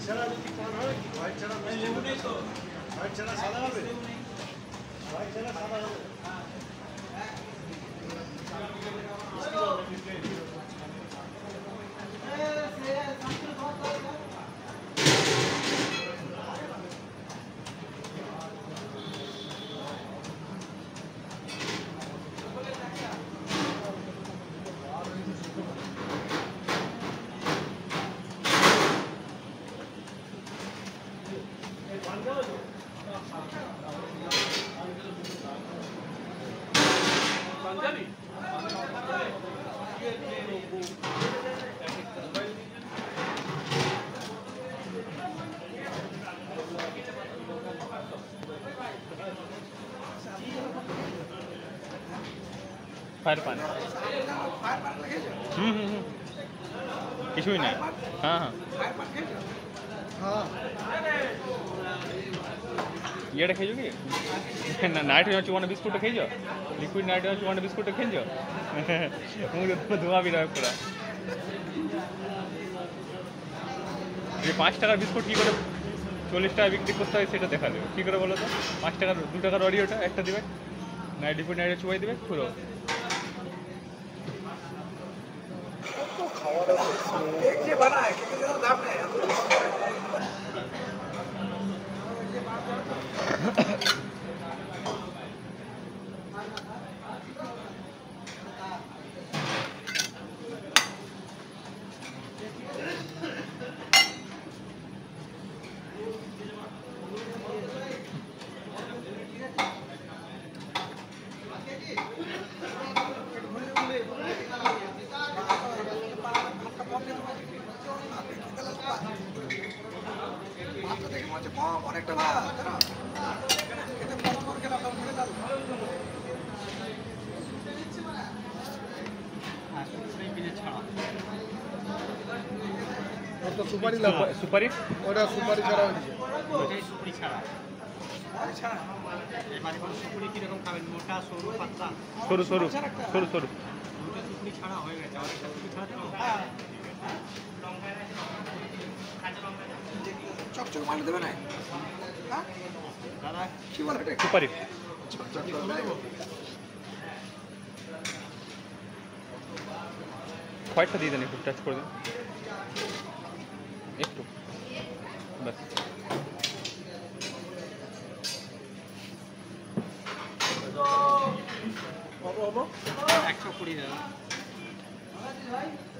ছাড়া যদি পান হয় কি হোয়াইট ছাড়া মিষ্টি নেই তো হোয়াইট ছাড়া সাদা হবে হোয়াইট ছাড়া সাদা হবে फायर पान কিছুই না হ্যাঁ হ্যাঁ ইয়েটা খেয়েছো কি না নাইট চুয়ানো বিস্কুটটা খেয়েছো লিকুইড নাইট চুয়ানো বিস্কুটটা খেয়েছো মুখে ধোঁয়া বিরায় পুরা এই 5 টাকার বিস্কুট কী করে 40 টাকা বিক্রি করতে হয় সেটা দেখা দেবে কী করে বলো তো 5 টাকার 2 টাকার অডিওটা একটা দেবে নাইট লিকুইড নাইটে চুয়াই দেবে পুরো অনেকটা ভালো সুপারি সুপারি ওটা সুপারি ছাড়া হয়েছে সুপারি ছাড়া এবারে কোনো সুপারি কিরকম খাবেন মোটা সরু পাতলা সরু সরু সরু সরু দুটো সুপারি ছাড়া হয়ে গেছে আর একটা সুপারি ছাড়া চকচক মাল দেবে না দাদা কি বলে এটা সুপারি হোয়াইটটা দিয়ে দেন একটু টাচ করে দিন একটু ব্যাস $120